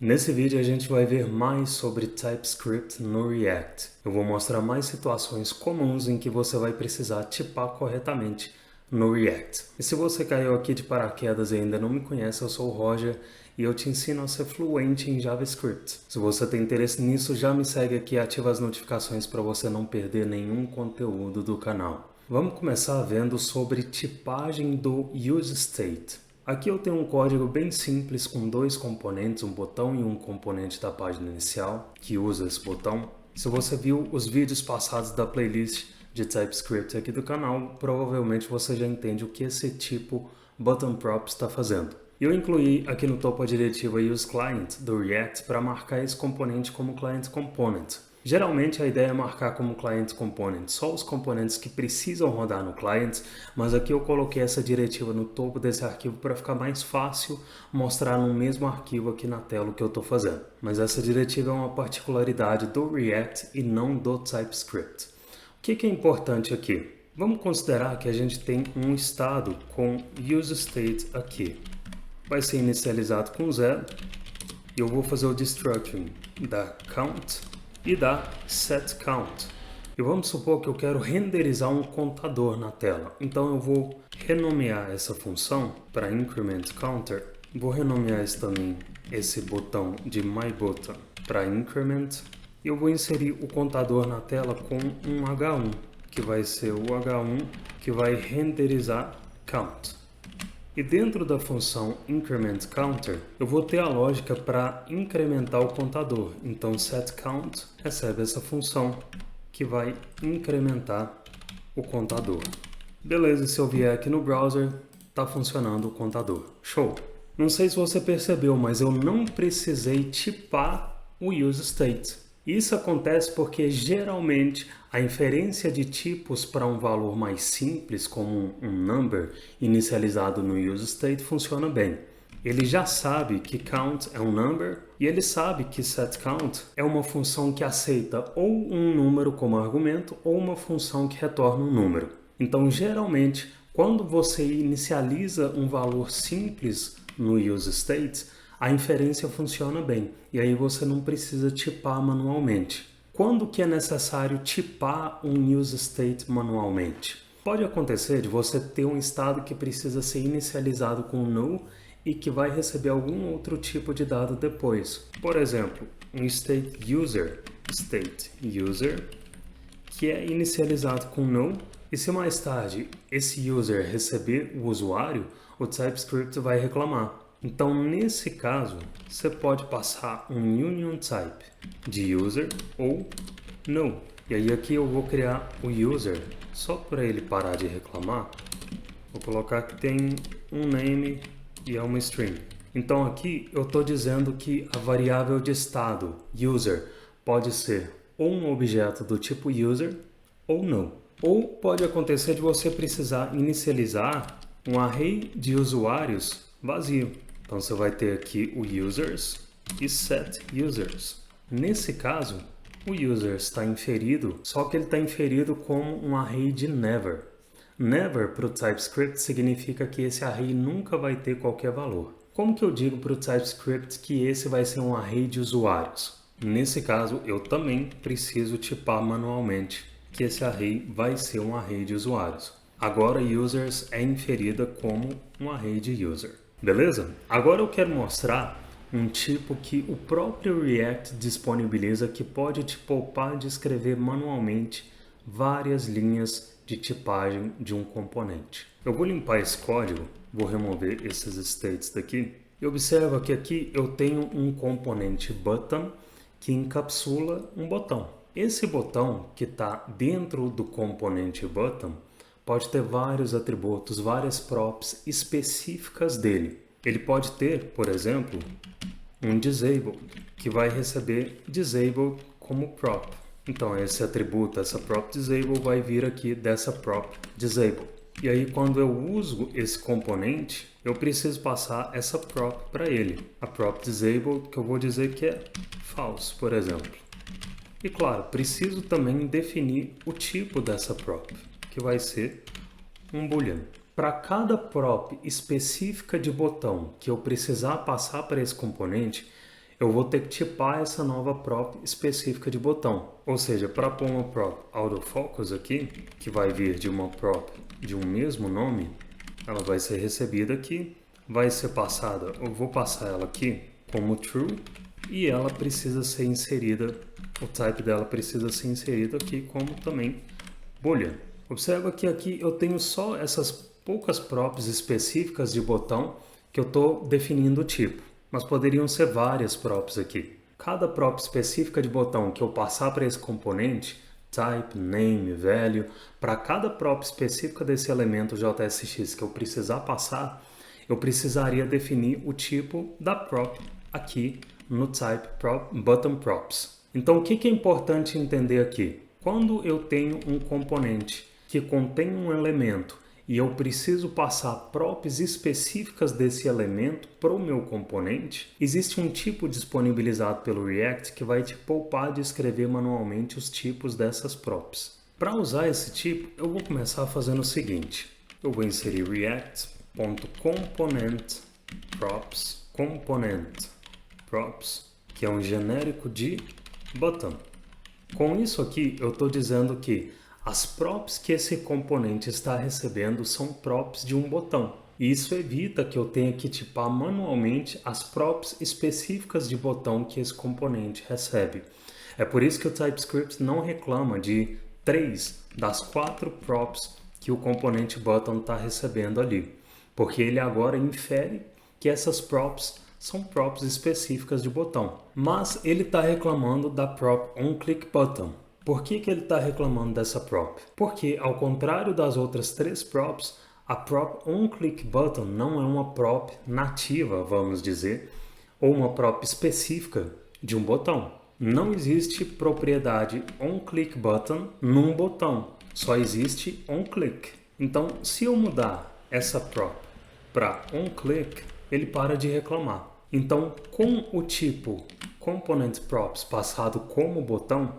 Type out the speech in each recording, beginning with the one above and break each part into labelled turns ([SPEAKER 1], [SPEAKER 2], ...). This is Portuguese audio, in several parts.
[SPEAKER 1] Nesse vídeo a gente vai ver mais sobre TypeScript no React. Eu vou mostrar mais situações comuns em que você vai precisar tipar corretamente no React. E se você caiu aqui de paraquedas e ainda não me conhece, eu sou o Roger e eu te ensino a ser fluente em JavaScript. Se você tem interesse nisso, já me segue aqui e ativa as notificações para você não perder nenhum conteúdo do canal. Vamos começar vendo sobre tipagem do useState. Aqui eu tenho um código bem simples com dois componentes, um botão e um componente da página inicial, que usa esse botão. Se você viu os vídeos passados da playlist de TypeScript aqui do canal, provavelmente você já entende o que esse tipo buttonprop está fazendo. Eu incluí aqui no topo a diretiva useClient do React para marcar esse componente como Client Component. Geralmente a ideia é marcar como Client Component só os componentes que precisam rodar no client, mas aqui eu coloquei essa diretiva no topo desse arquivo para ficar mais fácil mostrar no mesmo arquivo aqui na tela o que eu estou fazendo. Mas essa diretiva é uma particularidade do React e não do TypeScript. O que é importante aqui? Vamos considerar que a gente tem um estado com useState aqui. Vai ser inicializado com 0 e eu vou fazer o destructuring da count e da setCount. E vamos supor que eu quero renderizar um contador na tela. Então eu vou renomear essa função para incrementCounter. Vou renomear esse botão de myButton para increment. E eu vou inserir o contador na tela com um H1, que vai ser o H1 que vai renderizar count. E dentro da função incrementCounter, eu vou ter a lógica para incrementar o contador. Então setCount recebe essa função que vai incrementar o contador. Beleza, se eu vier aqui no browser, está funcionando o contador. Show! Não sei se você percebeu, mas eu não precisei tipar o useState. Isso acontece porque geralmente a inferência de tipos para um valor mais simples, como um number inicializado no useState, funciona bem. Ele já sabe que count é um number e ele sabe que setCount é uma função que aceita ou um número como argumento ou uma função que retorna um número. Então, geralmente, quando você inicializa um valor simples no useState, a inferência funciona bem e aí você não precisa tipar manualmente. Quando que é necessário tipar um useState manualmente? Pode acontecer de você ter um estado que precisa ser inicializado com null e que vai receber algum outro tipo de dado depois. Por exemplo, um state user, que é inicializado com null, e se mais tarde esse user receber o usuário, o TypeScript vai reclamar. Então, nesse caso, você pode passar um union type de user ou null. E aí aqui eu vou criar o user, só para ele parar de reclamar. Vou colocar que tem um name e é uma string. Então aqui eu estou dizendo que a variável de estado, user, pode ser ou um objeto do tipo user ou null. Ou pode acontecer de você precisar inicializar um array de usuários vazio. Então você vai ter aqui o users e setUsers. Nesse caso, o users está inferido, só que ele está inferido como um array de never. Never para o TypeScript significa que esse array nunca vai ter qualquer valor. Como que eu digo para o TypeScript que esse vai ser um array de usuários? Nesse caso, eu também preciso tipar manualmente que esse array vai ser um array de usuários. Agora, users é inferida como um array de user. Beleza? Agora eu quero mostrar um tipo que o próprio React disponibiliza que pode te poupar de escrever manualmente várias linhas de tipagem de um componente. Eu vou limpar esse código, vou remover esses states daqui. E observa que aqui eu tenho um componente button que encapsula um botão. Esse botão que está dentro do componente button pode ter vários atributos, várias props específicas dele. Ele pode ter, por exemplo, um disabled, que vai receber disabled como prop. Então, esse atributo, essa prop disabled, vai vir aqui dessa prop disabled. E aí, quando eu uso esse componente, eu preciso passar essa prop para ele. A prop disabled, que eu vou dizer que é false, por exemplo. E claro, preciso também definir o tipo dessa prop, que vai ser um boolean. Para cada prop específica de botão que eu precisar passar para esse componente, eu vou ter que tipar essa nova prop específica de botão. Ou seja, para pôr uma prop autofocus aqui, que vai vir de uma prop de um mesmo nome, ela vai ser recebida aqui, vai ser passada, eu vou passar ela aqui como true, e ela precisa ser inserida, o type dela precisa ser inserido aqui como também boolean. Observa que aqui eu tenho só essas poucas props específicas de botão que eu estou definindo o tipo, mas poderiam ser várias props aqui. Cada prop específica de botão que eu passar para esse componente, type, name, value, para cada prop específica desse elemento JSX que eu precisar passar, eu precisaria definir o tipo da prop aqui no type button props. Então o que é importante entender aqui? Quando eu tenho um componente que contém um elemento e eu preciso passar props específicas desse elemento para o meu componente, existe um tipo disponibilizado pelo React que vai te poupar de escrever manualmente os tipos dessas props. Para usar esse tipo, eu vou começar fazendo o seguinte. Eu vou inserir react.componentProps, que é um genérico de button. Com isso aqui, eu estou dizendo que as props que esse componente está recebendo são props de um botão. E isso evita que eu tenha que tipar manualmente as props específicas de botão que esse componente recebe. É por isso que o TypeScript não reclama de 3 das 4 props que o componente button está recebendo ali, porque ele agora infere que essas props são props específicas de botão. Mas ele está reclamando da prop onClickButton. Por que ele está reclamando dessa prop? Porque, ao contrário das outras 3 props, a prop onClickButton não é uma prop nativa, vamos dizer, ou uma prop específica de um botão. Não existe propriedade onClickButton num botão, só existe onClick. Então, se eu mudar essa prop para onClick, ele para de reclamar. Então, com o tipo componentProps passado como botão,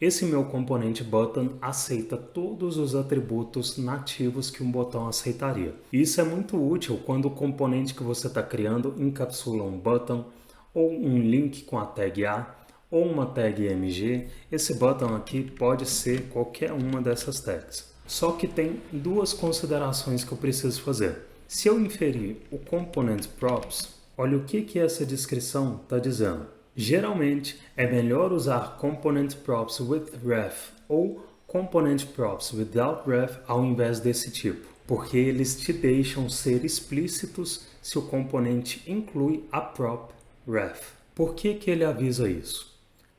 [SPEAKER 1] esse meu componente button aceita todos os atributos nativos que um botão aceitaria. Isso é muito útil quando o componente que você está criando encapsula um button, ou um link com a tag A, ou uma tag MG. Esse button aqui pode ser qualquer uma dessas tags. Só que tem 2 considerações que eu preciso fazer. Se eu inferir o componentProps, olha o que essa descrição está dizendo. Geralmente, é melhor usar componentProps with ref ou componentProps without ref ao invés desse tipo, porque eles te deixam ser explícitos se o componente inclui a prop ref. Por que ele avisa isso?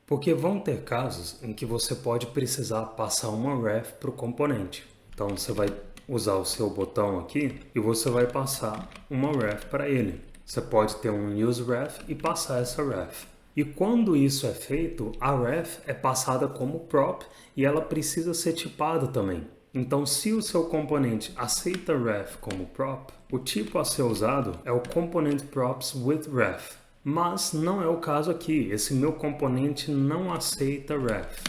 [SPEAKER 1] Porque vão ter casos em que você pode precisar passar uma ref para o componente. Então, você vai usar o seu botão aqui e você vai passar uma ref para ele. Você pode ter um useRef e passar essa ref. E quando isso é feito, a ref é passada como prop e ela precisa ser tipada também. Então, se o seu componente aceita ref como prop, o tipo a ser usado é o componentProps with ref. Mas não é o caso aqui, esse meu componente não aceita ref.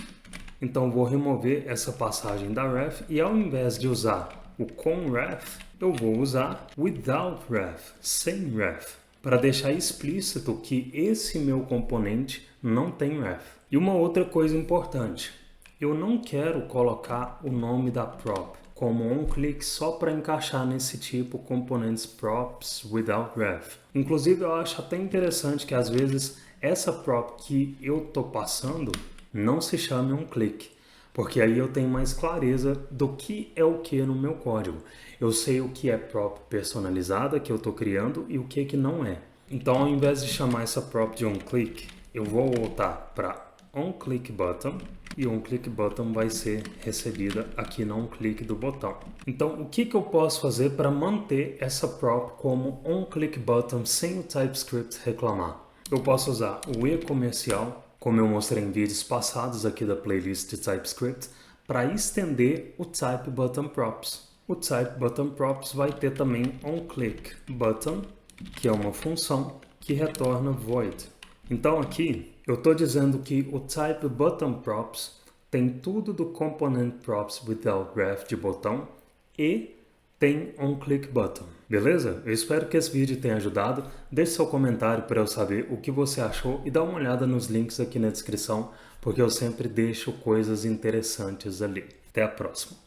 [SPEAKER 1] Então, vou remover essa passagem da ref e ao invés de usar o com ref, eu vou usar without ref, sem ref, para deixar explícito que esse meu componente não tem ref. E uma outra coisa importante, eu não quero colocar o nome da prop como onClick só para encaixar nesse tipo componentProps without ref. Inclusive, eu acho até interessante que às vezes essa prop que eu estou passando não se chame onClick, porque aí eu tenho mais clareza do que é o que no meu código. Eu sei o que é prop personalizada que eu estou criando e o que não é. Então, ao invés de chamar essa prop de onClick, eu vou voltar para onClickButton e onClickButton vai ser recebida aqui no onClick do botão. Então, o que eu posso fazer para manter essa prop como onClickButton sem o TypeScript reclamar? Eu posso usar o e-comercial, como eu mostrei em vídeos passados aqui da playlist de TypeScript, para estender o typeButtonProps. O typeButtonProps vai ter também onClickButton, que é uma função que retorna void. Então aqui eu estou dizendo que o typeButtonProps tem tudo do componentProps without ref de botão e tem on-click button. Beleza? Eu espero que esse vídeo tenha ajudado. Deixe seu comentário para eu saber o que você achou e dá uma olhada nos links aqui na descrição, porque eu sempre deixo coisas interessantes ali. Até a próxima!